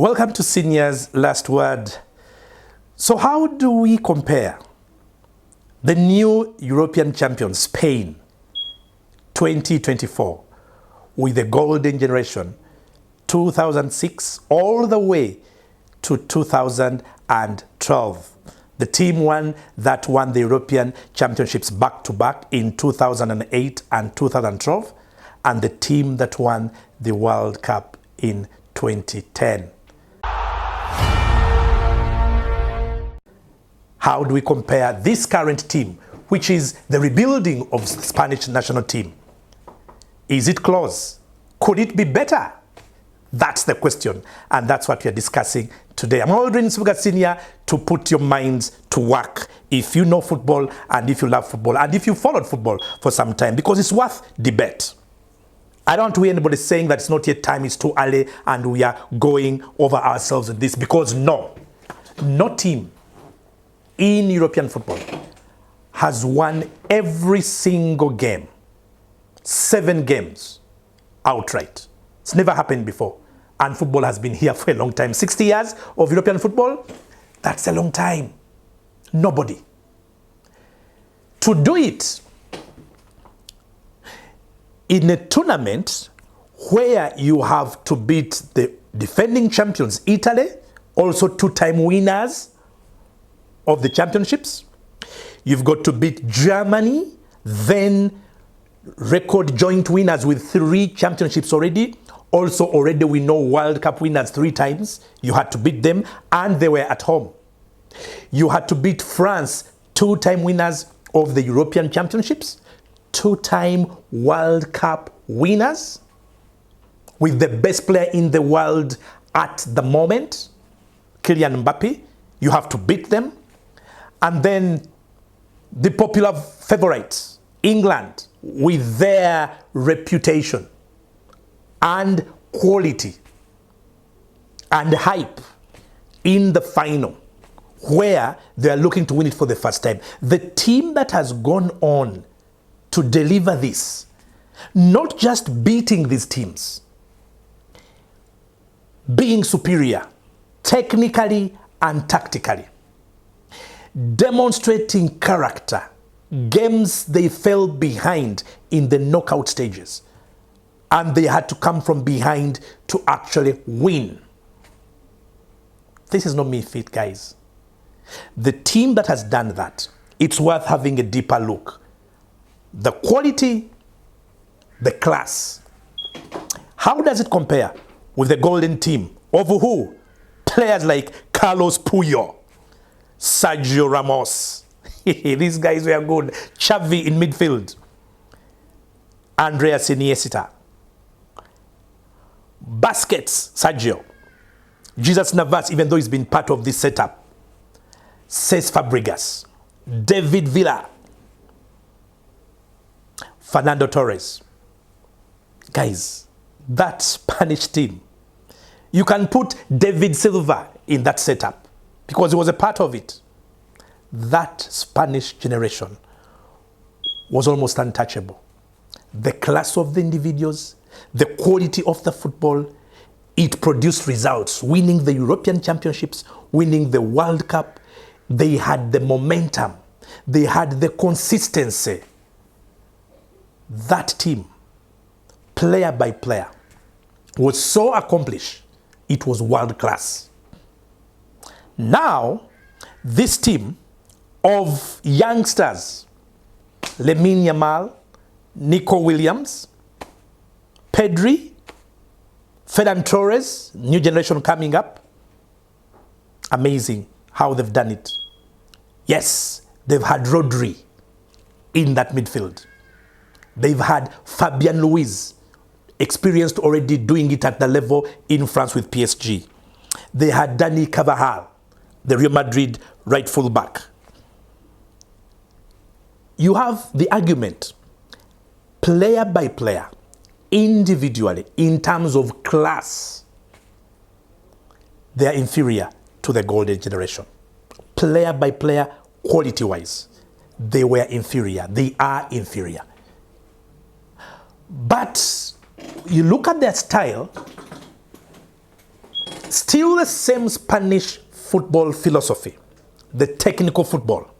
Welcome to Senior's Last Word. So how do we compare the new European champion, Spain, 2024, with the golden generation, 2006, all the way to 2012? The team that won the European Championships back-to-back in 2008 and 2012, and the team that won the World Cup in 2010. How do we compare this current team, which is the rebuilding of the Spanish national team? Is it close? Could it be better? That's the question, and that's what we are discussing today. I'm Aldrin Suga Senior to put your minds to work if you know football and if you love football and if you followed football for some time, because it's worth debate. I don't want to hear anybody saying that it's not yet time, it's too early, and we are going over ourselves in this, because no team in European football has won every single game, 7 games, outright. It's never happened before. And football has been here for a long time. 60 years of European football, that's a long time. Nobody. To do it in a tournament where you have to beat the defending champions, Italy, also 2-time winners of the championships. You've got to beat Germany, then record joint winners with 3 championships already. Also already we know World Cup winners 3 times. You had to beat them, and they were at home. You had to beat France, 2-time winners of the European Championships, 2-time World Cup winners, with the best player in the world at the moment, Kylian Mbappe. You have to beat them. And then the popular favorites, England, with their reputation and quality and hype in the final, where they are looking to win it for the first time. The team that has gone on to deliver this, not just beating these teams, being superior technically and tactically, demonstrating character, games they fell behind in the knockout stages, and they had to come from behind to actually win. This is not me fit, guys. The team that has done that, it's worth having a deeper look. The quality, the class. How does it compare with the golden team of who? Players like Carlos Puyol, Sergio Ramos. These guys were good. Xavi in midfield. Andreas Iniesta. Busquets, Sergio. Jesus Navas, even though he's been part of this setup. Cesc Fabregas. David Villa. Fernando Torres. Guys, that Spanish team. You can put David Silva in that setup, because he was a part of it. That Spanish generation was almost untouchable. The class of the individuals, the quality of the football, it produced results, winning the European Championships, winning the World Cup. They had the momentum. They had the consistency. That team, player by player, was so accomplished, it was world class. Now, this team of youngsters, Lamine Yamal, Nico Williams, Pedri, Ferran Torres, new generation coming up, amazing how they've done it. Yes, they've had Rodri in that midfield. They've had Fabian Ruiz, experienced already doing it at the level in France with PSG. They had Dani Carvajal, the Real Madrid right fullback. You have the argument, player by player, individually, in terms of class, they are inferior to the golden generation. Player by player, quality-wise, they were inferior. They are inferior. But you look at their style, Still the same Spanish football philosophy, the technical football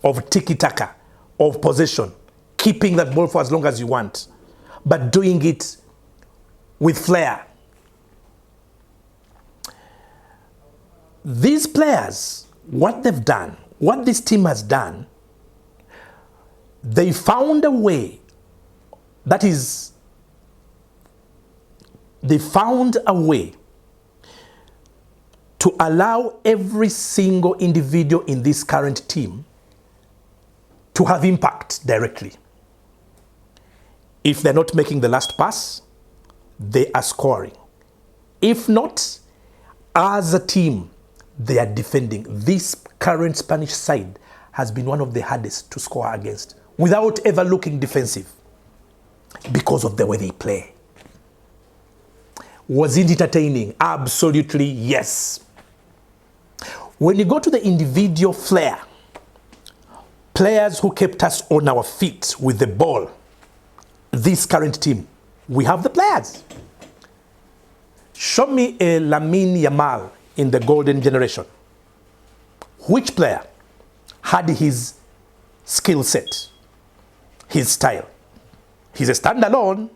of tiki-taka, of possession, keeping that ball for as long as you want, but doing it with flair. These players, what they've done, what this team has done, they found a way, that is, they found a way to allow every single individual in this current team to have impact directly. If they're not making the last pass, they are scoring. If not, as a team, they are defending. This current Spanish side has been one of the hardest to score against without ever looking defensive because of the way they play. Was it entertaining? Absolutely yes. When you go to the individual flair, players who kept us on our feet with the ball, this current team, we have the players. Show me a Lamine Yamal in the golden generation. Which player had his skill set, his style? He's a standalone.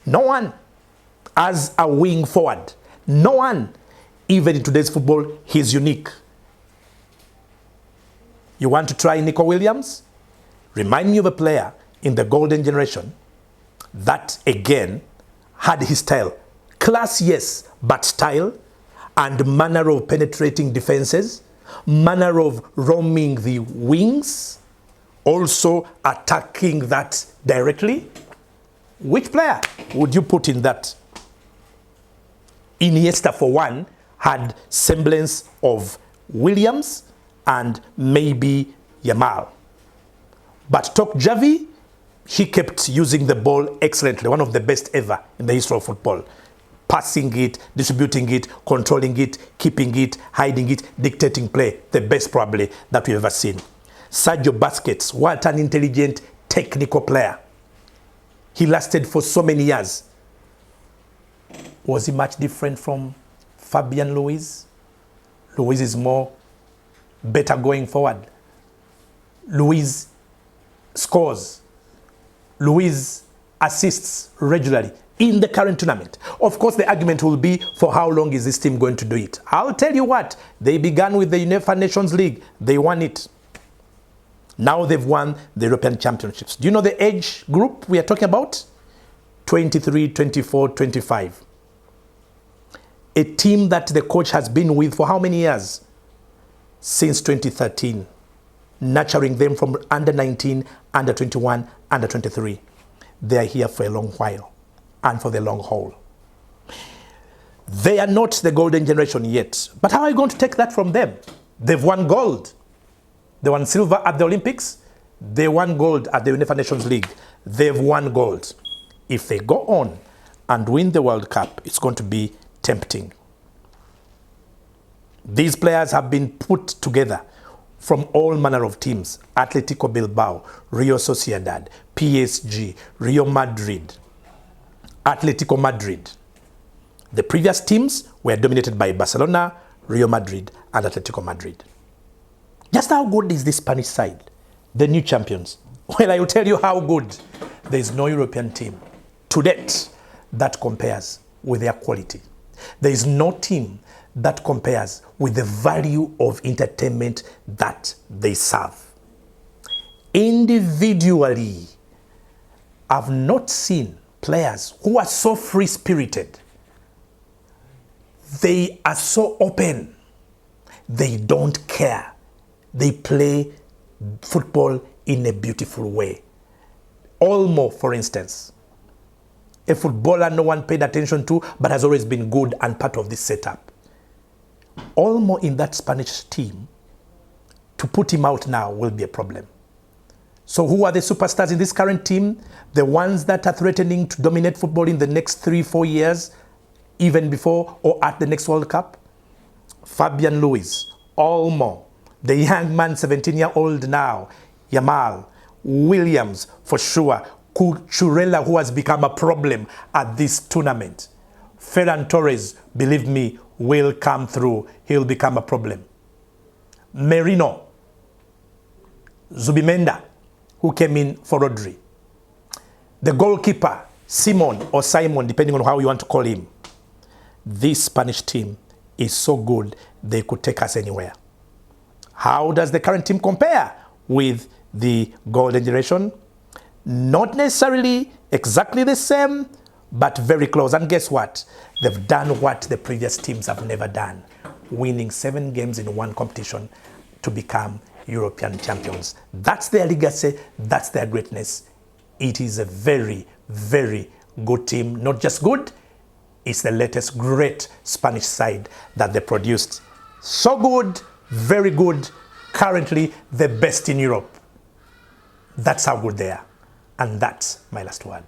No one. As a wing forward, no one. Even in today's football, he's unique. You want to try Nico Williams? Remind me of a player in the golden generation that, again, had his style. Class, yes, but style and manner of penetrating defenses, manner of roaming the wings, also attacking that directly. Which player would you put in that? Iniesta, for one, had semblance of Williams and maybe Yamal. But Tok Javi, he kept using the ball excellently, one of the best ever in the history of football. Passing it, distributing it, controlling it, keeping it, hiding it, dictating play. The best probably that we've ever seen. Sergio Busquets, what an intelligent, technical player. He lasted for so many years. Was he much different from Fabian Luiz? Luiz is more better going forward. Luiz scores. Luiz assists regularly in the current tournament. Of course, the argument will be, for how long is this team going to do it? I'll tell you what, they began with the UEFA Nations League. They won it. Now they've won the European Championships. Do you know the age group we are talking about? 23, 24, 25. A team that the coach has been with for how many years? Since 2013. Nurturing them from under 19, under 21, under 23. They are here for a long while and for the long haul. They are not the golden generation yet. But how are you going to take that from them? They've won gold. They won silver at the Olympics. They won gold at the UEFA Nations League. They've won gold. If they go on and win the World Cup, it's going to be tempting. These players have been put together from all manner of teams: Atletico Bilbao, Real Sociedad, PSG, Real Madrid, Atletico Madrid. The previous teams were dominated by Barcelona, Real Madrid, and Atletico Madrid. Just how good is this Spanish side? The new champions. Well, I will tell you how good. There is no European team to date that compares with their quality. There is no team that compares with the value of entertainment that they serve. Individually, I've not seen players who are so free-spirited. They are so open. They don't care. They play football in a beautiful way. Olmo, for instance, a footballer no one paid attention to, but has always been good and part of this setup. Olmo in that Spanish team, to put him out now will be a problem. So who are the superstars in this current team? The ones that are threatening to dominate football in the next 3-4 years, even before or at the next World Cup? Fabian Luiz, Olmo, the young man, 17-year-old now, Yamal, Williams, for sure, Cucurella, who has become a problem at this tournament. Ferran Torres, believe me, will come through. He'll become a problem. Merino, Zubimenda, who came in for Rodri. The goalkeeper, Simon or Simon, depending on how you want to call him. This Spanish team is so good, they could take us anywhere. How does the current team compare with the golden generation? Not necessarily exactly the same, but very close. And guess what? They've done what the previous teams have never done, winning 7 games in one competition to become European champions. That's their legacy. That's their greatness. It is a very, very good team. Not just good, it's the latest great Spanish side that they produced. So good, very good, currently the best in Europe. That's how good they are. And that's my last word.